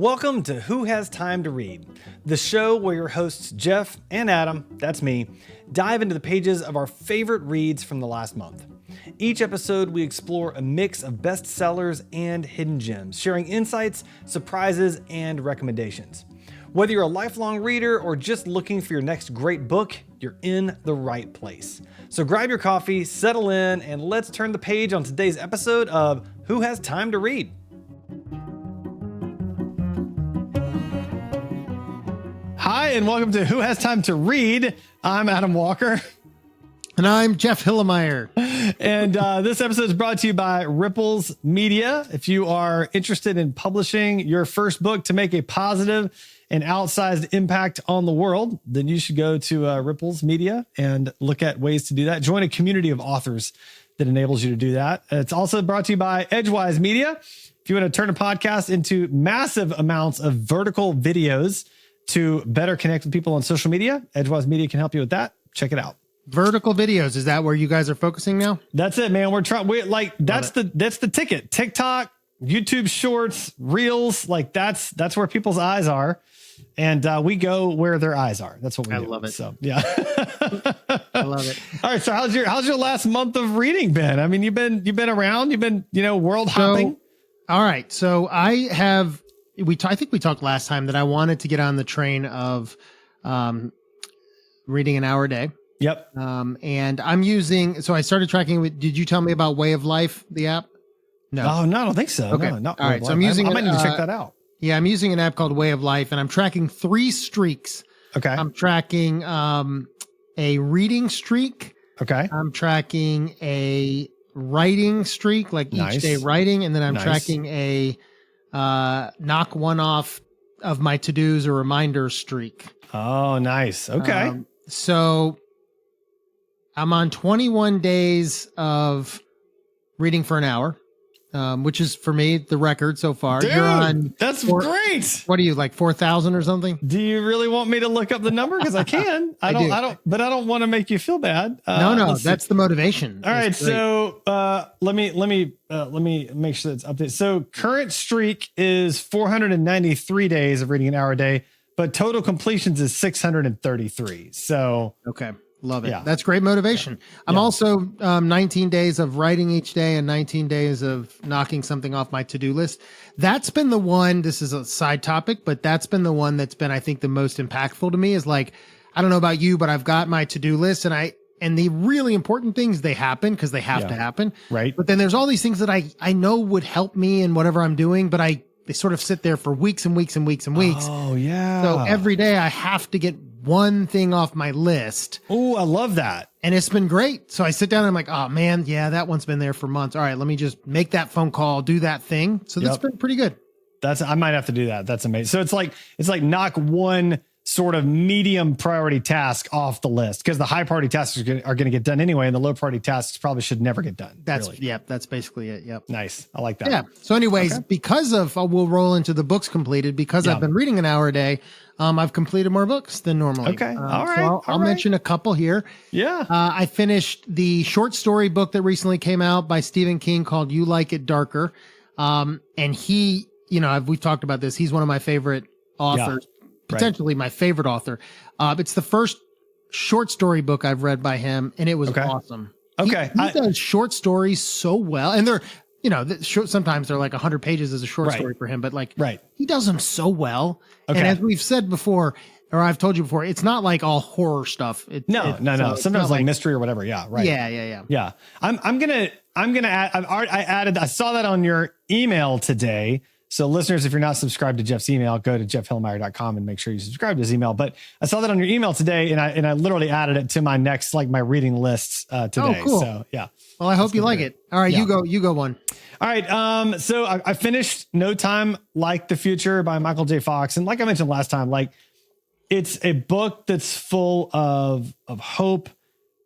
Welcome to Who Has Time to Read, the show where your hosts Jeff and Adam, that's me, dive into the pages of our favorite reads from the last month. Each episode, we explore a mix of bestsellers and hidden gems, sharing insights, surprises, and recommendations. Whether you're a lifelong reader or just looking for your next great book, you're in the right place. So grab your coffee, settle in, and let's turn the page on today's episode of Who Has Time to Read. Hi, and welcome to Who Has Time to Read. I'm Adam Walker. And I'm Jeff Hilimire. And this episode is brought to you by Ripples Media. If you are interested in publishing your first book to make a positive and outsized impact on the world, then you should go to Ripples Media and look at ways to do that. Join a community of authors that enables you to do that. It's also brought to you by Edgewise Media. If you want to turn a podcast into massive amounts of vertical videos to better connect with people on social media, Edgewise Media can help you with that. Check it out. Vertical videos. Is that where you guys are focusing now? That's it, man. That's the ticket. TikTok, YouTube Shorts, Reels, that's where people's eyes are. And we go where their eyes are. That's what we do. I love it. So yeah. I love it. All right. So how's your last month of reading been? I mean, you've been around, world hopping. All right. So I think we talked last time that I wanted to get on the train of reading an hour a day. Yep. And so I started tracking did you tell me about Way of Life, the app? No. Oh, no, I don't think so. Okay. No, not all right. So I might need to check that out. Yeah, I'm using an app called Way of Life, and I'm tracking 3 streaks. Okay. I'm tracking a reading streak. Okay. I'm tracking a writing streak, like Nice. each day writing, and then I'm Nice. tracking a knock one off of my to-dos or reminders streak. Oh, nice. Okay. So I'm on 21 days of reading for an hour, which is for me the record so far. Dude, you're on that's great. What are you, like 4,000 or something? Do you really want me to look up the number? Because I can. I don't want to make you feel bad. No, that's the motivation. All right. So let me make sure that's updated. So current streak is 493 days of reading an hour a day, but total completions is 633. So okay. Love it. Yeah. That's great motivation. Yeah. I'm also 19 days of writing each day and 19 days of knocking something off my to-do list. That's been the one, this is a side topic, but that's been the one that's been, I think, the most impactful to me is like, I don't know about you, but I've got my to-do list and the really important things, they happen because they have to happen. Right. But then there's all these things that I know would help me in whatever I'm doing, but they sort of sit there for weeks and weeks and weeks and weeks. Oh, yeah. So every day I have to get one thing off my list. Oh, I love that. And it's been great. So I sit down and I'm like, oh man, yeah, that one's been there for months. All right, let me just make that phone call, do that thing. So that's been pretty good. I might have to do that. That's amazing. So it's like knock one sort of medium priority task off the list because the high priority tasks are going to get done anyway. And the low priority tasks probably should never get done. That's basically it. Yep. Nice. I like that. Yeah. So anyways, because we'll roll into the books completed because I've been reading an hour a day. I've completed more books than normally. Okay. All right. So I'll mention a couple here. Yeah. I finished the short story book that recently came out by Stephen King called You Like It Darker. And he, we've talked about this. He's one of my favorite authors, potentially my favorite author. It's the first short story book I've read by him, and it was awesome. Okay. He does short stories so well. And they're, sometimes they're like 100 pages as a short story for him, but he does them so well. Okay. And as we've said before, or I've told you before, it's not like all horror stuff. No. Sometimes like mystery or whatever. Yeah. Right. Yeah. I'm going to add, I saw that on your email today. So listeners, if you're not subscribed to Jeff's email, go to jeffhilimire.com and make sure you subscribe to his email. But I saw that on your email today and I literally added it to my next, my reading lists today. Oh, cool. So yeah. Well, I hope you like it. All right. You go one. All right. So I finished No Time Like the Future by Michael J. Fox. And like I mentioned last time, it's a book that's full of hope.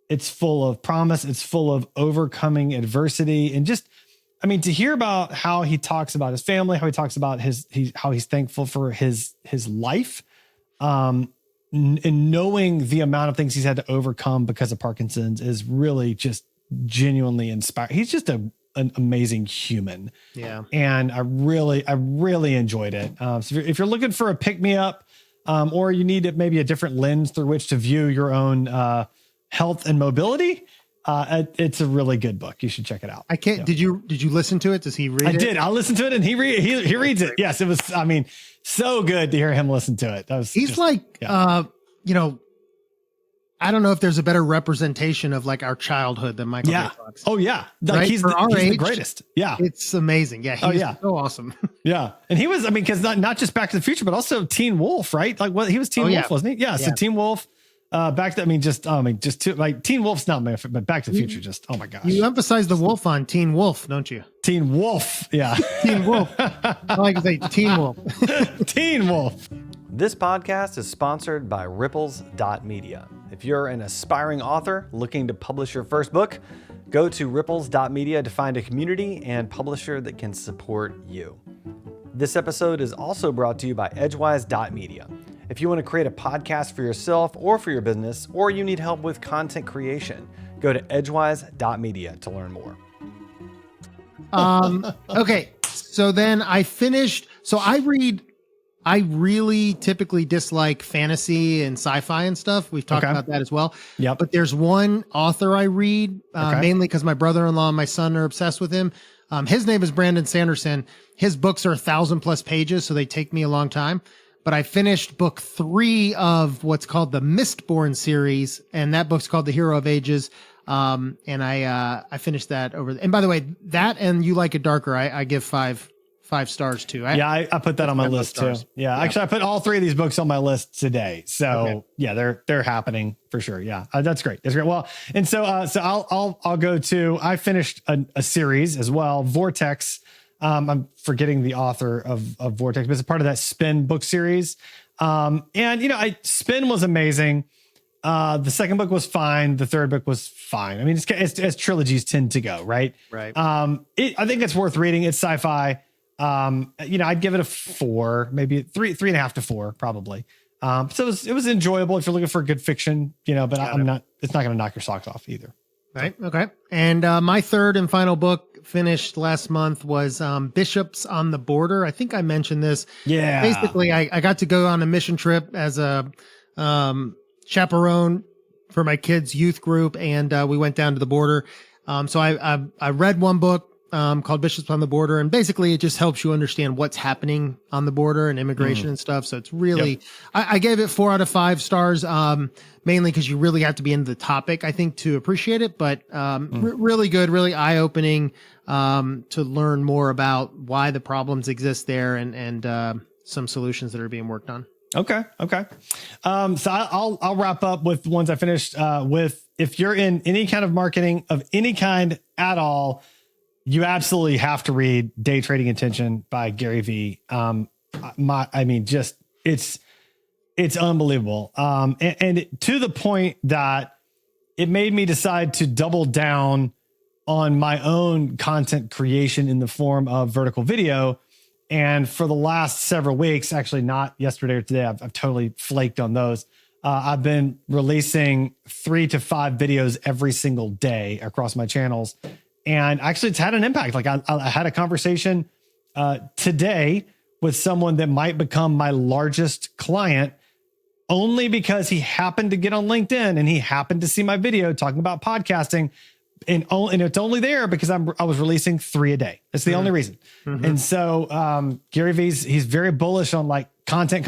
It's full of promise. It's full of overcoming adversity and just, to hear about how he talks about his family, how he talks about how he's thankful for his life, and knowing the amount of things he's had to overcome because of Parkinson's is really just genuinely inspiring. He's just a an amazing human. Yeah. And I really enjoyed it. So if you're looking for a pick me up, or you need maybe a different lens through which to view your own health and mobility, it's a really good book. You should check it out. I can't. Yeah. Did you listen to it? Does he read it? I did. I listened to it, and he reads it. Yes, it was. I mean, so good to hear him listen to it. He's just, like, you know, I don't know if there's a better representation of like our childhood than Michael J. Fox. Oh yeah. Like right? he's the greatest. Yeah. It's amazing. Yeah. He's so awesome. Yeah. And he was, I mean, cause not just Back to the Future, but also Teen Wolf, right? Like he was Teen Wolf, wasn't he? Yeah. So Teen Wolf, Teen Wolf's not my favorite, but Back to the Future, just, oh my gosh. You emphasize the wolf on Teen Wolf, don't you? Teen Wolf. Yeah. Teen Wolf. I like to say Teen Wolf. Teen Wolf. This podcast is sponsored by Ripples.media. If you're an aspiring author looking to publish your first book, go to Ripples.media to find a community and publisher that can support you. This episode is also brought to you by Edgewise.media. If you want to create a podcast for yourself or for your business, or you need help with content creation, go to Edgewise.media to learn more. Okay. So then I finished. So I really typically dislike fantasy and sci-fi and stuff. We've talked about that as well. Yeah. But there's one author I read, mainly because my brother-in-law and my son are obsessed with him. His name is Brandon Sanderson. His books are 1,000+ pages, so they take me a long time. But I finished book 3 of what's called the Mistborn series, and that book's called The Hero of Ages. And I finished that and by the way, that and You Like It Darker, I give five stars too. I put that on my list too. Yeah. Actually, I put all 3 of these books on my list today. So they're happening for sure. Yeah. That's great. That's great. Well, and so I'll go to, I finished a series as well, Vortex. I'm forgetting the author of Vortex, but it's a part of that Spin book series. And Spin was amazing. The second book was fine. The third book was fine. I mean, it's as trilogies tend to go, right? Right. I think it's worth reading. It's sci-fi. I'd give it a 4, maybe 3.5 to 4, probably. So it was enjoyable if you're looking for good fiction, but it's not going to knock your socks off either. Right. Okay. And my third and final book finished last month was Bishops on the Border. I think I mentioned this. Yeah. Basically, I got to go on a mission trip as a chaperone for my kids' youth group, and we went down to the border. So I read one book called Bishops on the Border, and basically it just helps you understand what's happening on the border and immigration and stuff. So it's really, I gave it 4 out of 5 stars, mainly because you really have to be into the topic, I think, to appreciate it. But really good, really eye-opening to learn more about why the problems exist there and some solutions that are being worked on. Okay. So I'll wrap up with ones I finished with. If you're in any kind of marketing of any kind at all, you absolutely have to read Day Trading Intention by Gary Vee. It's unbelievable. And to the point that it made me decide to double down on my own content creation in the form of vertical video. And for the last several weeks, actually not yesterday or today, I've totally flaked on those. I've been releasing 3 to 5 videos every single day across my channels. And actually it's had an impact. Like I had a conversation today with someone that might become my largest client only because he happened to get on LinkedIn and he happened to see my video talking about podcasting. And it's only there because I was releasing 3 a day. That's the only reason. And so Gary Vee's, he's very bullish on like content.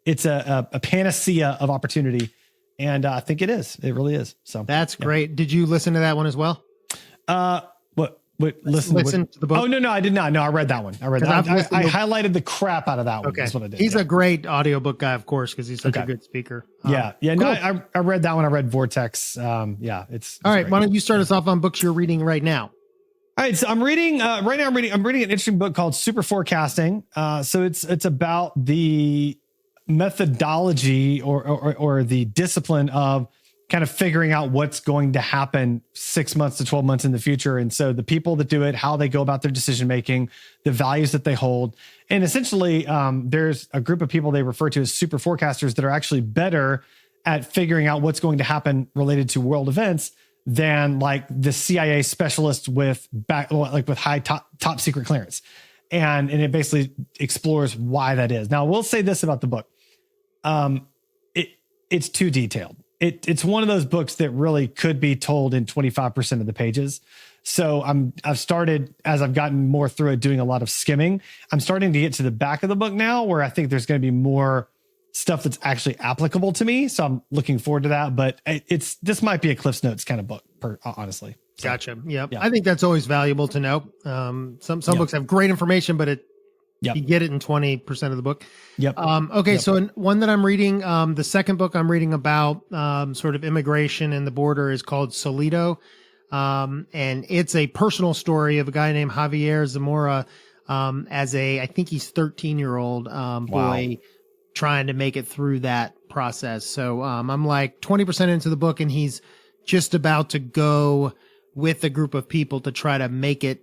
It's a panacea of opportunity. And I think it is. It really is. So that's great. Did you listen to that one as well? Listen to the book? Oh, no, I did not. No, I read that one. I highlighted the crap out of that one. Okay. That's what I did. He's a great audiobook guy, of course, because he's such a good speaker. Cool. No, I read that one. I read Vortex. It's all right. great. Why don't you start us off on books you're reading right now? All right. So I'm reading right now. I'm reading an interesting book called Super Forecasting. So it's about the methodology or the discipline of kind of figuring out what's going to happen 6 months to 12 months in the future. And so the people that do it, how they go about their decision making, the values that they hold. And essentially, there's a group of people they refer to as super forecasters that are actually better at figuring out what's going to happen related to world events than like the CIA specialist with with high top secret clearance. And it basically explores why that is. Now, I will say this about the book. It's too detailed. It's one of those books that really could be told in 25% of the pages. So I've started, as I've gotten more through it, doing a lot of skimming. I'm starting to get to the back of the book now where I think there's going to be more stuff that's actually applicable to me. So I'm looking forward to that, but this might be a Cliff's Notes kind of book, honestly. So, gotcha. Yep. Yeah. I think that's always valuable to know. Some books have great information, but you get it in 20% of the book. Yep. Okay. Yep. So one that I'm reading, the second book I'm reading about sort of immigration and the border is called Solido. And it's a personal story of a guy named Javier Zamora as I think he's 13-year-old boy trying to make it through that process. So I'm like 20% into the book, and he's just about to go with a group of people to try to make it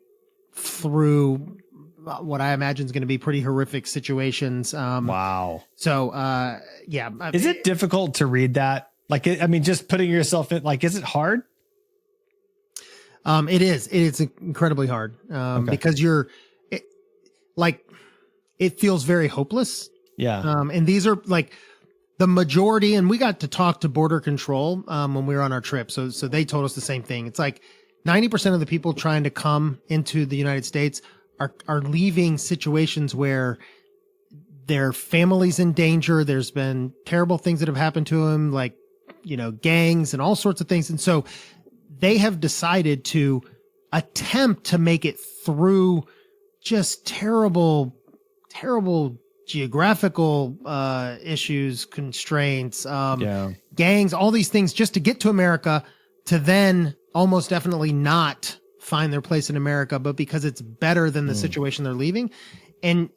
through what I imagine is going to be pretty horrific situations. Wow. So, yeah. Is it difficult to read that? Like, I mean, just putting yourself in, like, is it hard? It is. It's incredibly hard because it feels very hopeless. Yeah. And these are like the majority, and we got to talk to Border Control when we were on our trip. So they told us the same thing. It's like 90% of the people trying to come into the United States are leaving situations where their family's in danger. There's been terrible things that have happened to them, like, gangs and all sorts of things. And so they have decided to attempt to make it through just terrible geographical issues, constraints, gangs, all these things just to get to America, to then almost definitely not find their place in America, but because it's better than the situation they're leaving. And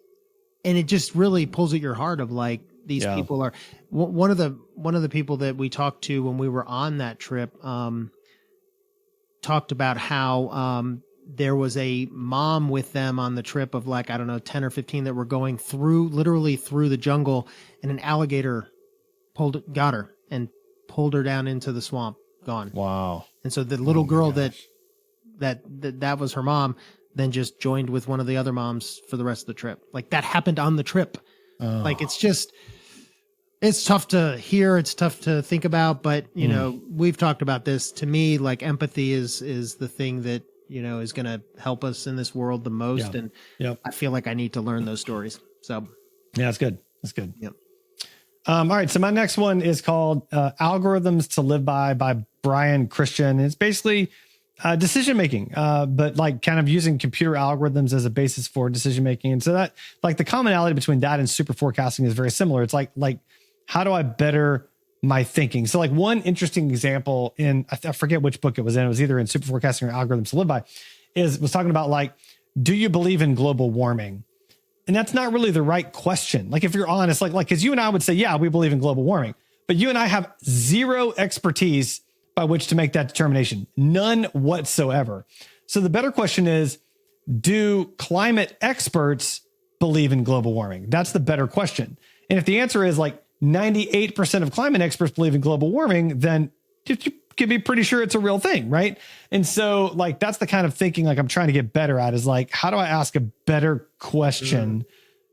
it just really pulls at your heart of like, these people are one of the people that we talked to when we were on that trip, talked about how, there was a mom with them on the trip of like, I don't know, 10 or 15 that were going literally through the jungle, and an alligator got her and pulled her down into the swamp, gone. Wow. And so the little girl that was her mom then just joined with one of the other moms for the rest of the trip. Like that happened on the trip. Like it's tough to hear. It's tough to think about, but we've talked about this. To me, like empathy is the thing that, is going to help us in this world the most. And I feel like I need to learn those stories. So yeah, that's good. That's good. Yep. All right. So my next one is called Algorithms to Live by Brian Christian. It's basically decision-making, but like kind of using computer algorithms as a basis for decision-making. And so that like the commonality between that and super forecasting is very similar. It's like, how do I better my thinking? So like one interesting example I forget which book it was in. It was either in Super Forecasting or Algorithms to Live By, was talking about like, do you believe in global warming? And that's not really the right question. Like if you're honest, like, cause you and I would say, yeah, we believe in global warming, but you and I have zero expertise by which to make that determination. None whatsoever. So the better question is, do climate experts believe in global warming? That's the better question. And if the answer is like 98% of climate experts believe in global warming, then you can be pretty sure it's a real thing, right? And so like, that's the kind of thinking like I'm trying to get better at, is like, how do I ask a better question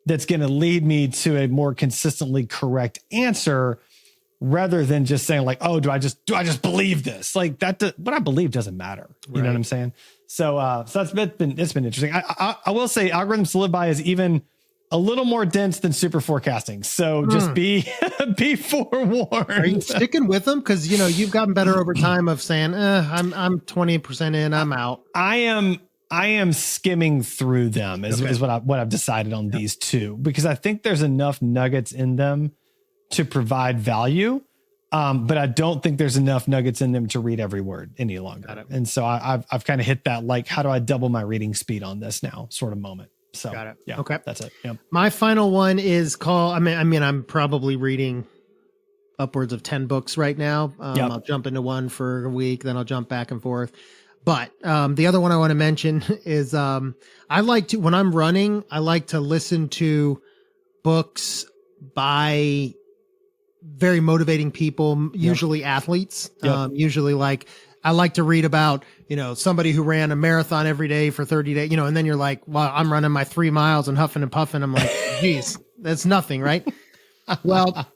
that's going to lead me to a more consistently correct answer, rather than just saying like, oh, do I just believe this? Like what I believe doesn't matter. You know what I'm saying? So it's been interesting. I will say Algorithms to Live By is even a little more dense than super forecasting. So just be forewarned. Are you sticking with them? Cause you've gotten better over time of saying, I'm 20% in, I'm out. I am skimming through them is what I've decided on these two, because I think there's enough nuggets in them to provide value. But I don't think there's enough nuggets in them to read every word any longer. And so I've kind of hit that, like, how do I double my reading speed on this now sort of moment. So got it. Yeah, okay. That's it. Yep. My final one is called, I mean, I'm probably reading upwards of 10 books right now. I'll jump into one for a week, then I'll jump back and forth. But the other one I want to mention is I like to, when I'm running, I like to listen to books by very motivating people, usually athletes, usually like I like to read about, somebody who ran a marathon every day for 30 days, and then you're like, well, I'm running my 3 miles and huffing and puffing. I'm like, geez, that's nothing, right? Well,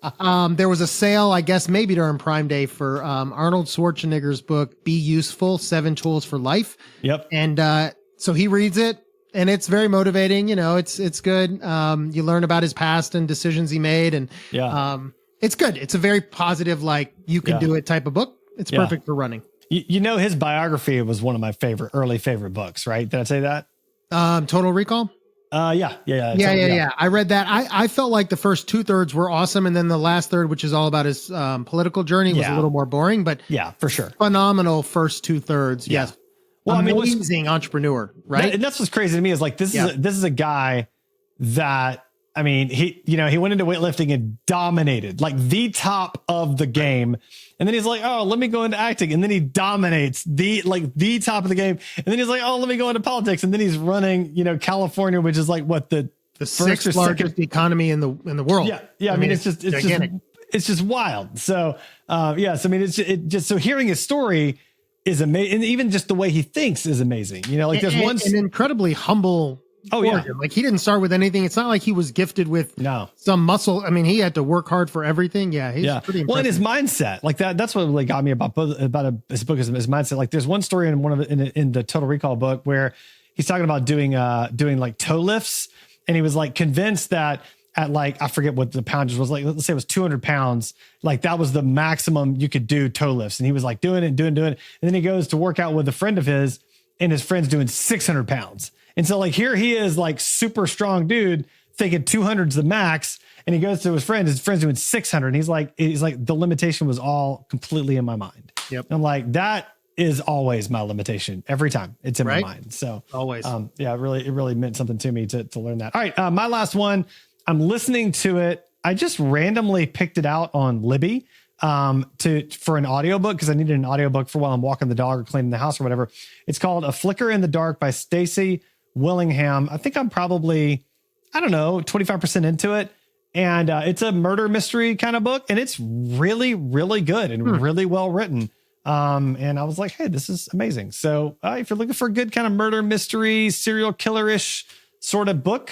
there was a sale, I guess, maybe during Prime Day for Arnold Schwarzenegger's book, Be Useful, 7 Tools for Life. Yep. And so he reads it, and it's very motivating. It's good. You learn about his past and decisions he made. And it's good. It's a very positive, like, you can do it type of book. It's perfect for running. His biography was one of my early favorite books, right? Did I say that? Total Recall? Yeah. I read that. I felt like the first 2/3 were awesome, and then the last third, which is all about his political journey, was a little more boring. But for sure, phenomenal first 2/3. Yeah. Yes, well, amazing entrepreneur, right? And that's what's crazy to me is like this is a guy that he went into weightlifting and dominated like the top of the game. And then he's like, oh, let me go into acting. And then he dominates the top of the game. And then he's like, oh, let me go into politics. And then he's running, California, which is like what the 6th largest economy in the world. Yeah. I mean, it's just wild. So, so hearing his story is amazing. And even just the way he thinks is amazing. There's an incredibly humble. Like he didn't start with anything. It's not like he was gifted with some muscle. I mean, he had to work hard for everything. Yeah. He's pretty impressive. Well, and his mindset, like that's what really got me about his book is his mindset. Like there's one story in the Total Recall book where he's talking about doing like toe lifts. And he was like convinced that at like, I forget what the poundage was, like, let's say it was 200 pounds. Like that was the maximum you could do toe lifts. And he was like doing it. And then he goes to work out with a friend of his, and his friend's doing 600 pounds. And so like here he is, like super strong dude thinking 200's the max. And he goes to his friend's doing 600. And he's like, the limitation was all completely in my mind. Yep. And I'm like, that is always my limitation every time it's in my mind. So always, it really meant something to me to learn that. All right. My last one, I'm listening to it. I just randomly picked it out on Libby for an audiobook because I needed an audiobook for while I'm walking the dog or cleaning the house or whatever. It's called A Flicker in the Dark by Stacy Willingham. I think I'm probably, 25% into it. And it's a murder mystery kind of book. And it's really, really good and really well written. And I was like, hey, this is amazing. So if you're looking for a good kind of murder mystery, serial killer-ish sort of book,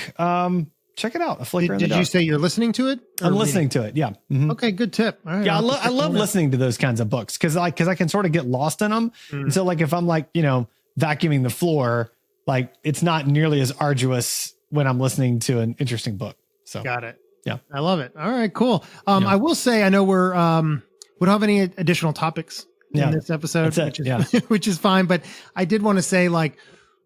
check it out. A Flicker in the Dark. Did you say you're listening to it? I'm listening to it. Yeah. Mm-hmm. Okay, good tip. All right, yeah, I love listening to those kinds of books because I can sort of get lost in them. And so like if I'm like, vacuuming the floor, like it's not nearly as arduous when I'm listening to an interesting book. So got it. Yeah. I love it. All right, cool. I will say, I know we don't have any additional topics in this episode, which is fine. But I did want to say, like,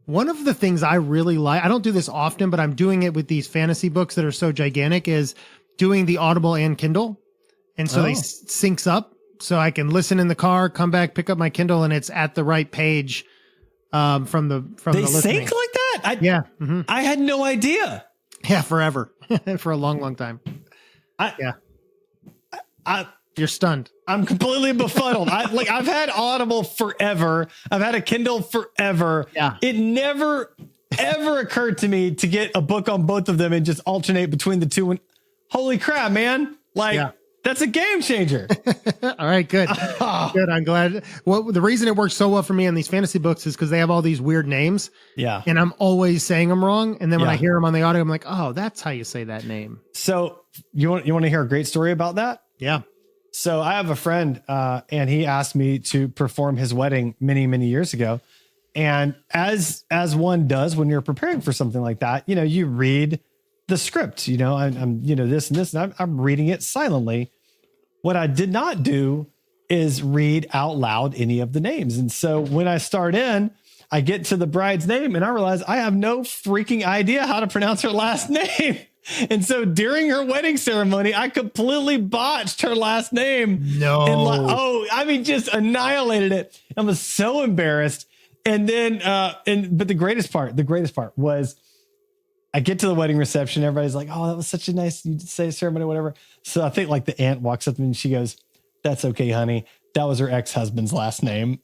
one of the things I really like, I don't do this often, but I'm doing it with these fantasy books that are so gigantic, is doing the Audible and Kindle. And so they syncs up so I can listen in the car, come back, pick up my Kindle, and it's at the right page from the listening. They sync like that? I had no idea. Yeah, forever. For a long, long time. You're stunned. I'm completely befuddled. I've had Audible forever. I've had a Kindle forever. Yeah. It never, ever occurred to me to get a book on both of them and just alternate between the two. And holy crap, man. That's a game changer. All right, good. Good. I'm glad. Well, the reason it works so well for me on these fantasy books is because they have all these weird names. Yeah. And I'm always saying them wrong. And then when I hear them on the audio, I'm like, oh, that's how you say that name. So you want to hear a great story about that? Yeah. So I have a friend and he asked me to perform his wedding many, many years ago. And as one does when you're preparing for something like that, you read the script, I'm this and this, and I'm reading it silently. What I did not do is read out loud any of the names. And so when I start in, I get to the bride's name and I realize I have no freaking idea how to pronounce her last name. And so during her wedding ceremony, I completely botched her last name. No. And just annihilated it. I was so embarrassed. And then, but the greatest part was I get to the wedding reception. Everybody's like, oh, that was such a nice, you say ceremony, whatever. So I think like the aunt walks up and she goes, that's okay, honey. That was her ex-husband's last name.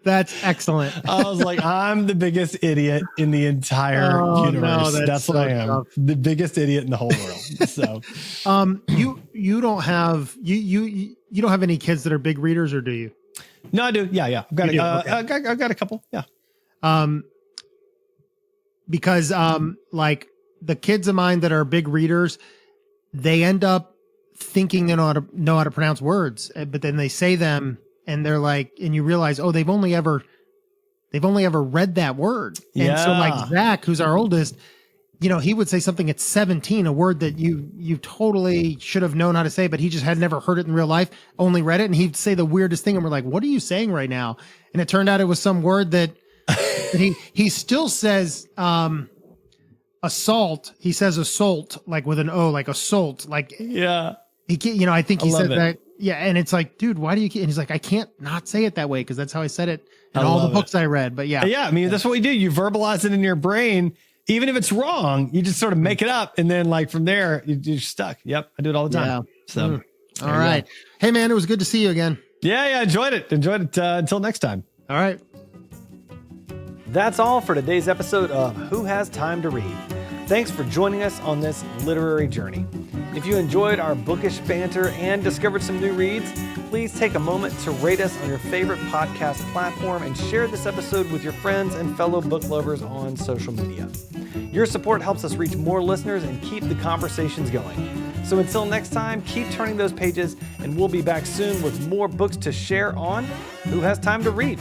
That's excellent. I was like, I'm the biggest idiot in the entire universe. No, that's what I am. Tough. The biggest idiot in the whole world. So, you don't have, you don't have any kids that are big readers, or do you? No, I do. Yeah. I've got, You do? Okay. I've got a couple. Yeah. Because like the kids of mine that are big readers, they end up thinking they know how to pronounce words, but then they say them and they're like, and you realize, oh, they've only ever read that word. And so like Zach, who's our oldest, he would say something at 17, a word that you totally should have known how to say, but he just had never heard it in real life, only read it. And he'd say the weirdest thing. And we're like, what are you saying right now? And it turned out it was some word that he still says, assault. He says assault, like with an O, like assault, like, yeah. He can't, I think he said it. that. Yeah. And it's like, dude, why do you, and he's like, I can't not say it that way, 'cause that's how I said it in all the books I read. But yeah. Yeah. I mean, that's what we do. You verbalize it in your brain. Even if it's wrong, you just sort of make it up. And then like from there, you're stuck. Yep. I do it all the time. Yeah. So, all right. Hey man, it was good to see you again. Yeah. Enjoyed it. Until next time. All right. That's all for today's episode of Who Has Time to Read. Thanks for joining us on this literary journey. If you enjoyed our bookish banter and discovered some new reads, please take a moment to rate us on your favorite podcast platform and share this episode with your friends and fellow book lovers on social media. Your support helps us reach more listeners and keep the conversations going. So until next time, keep turning those pages, and we'll be back soon with more books to share on Who Has Time to Read.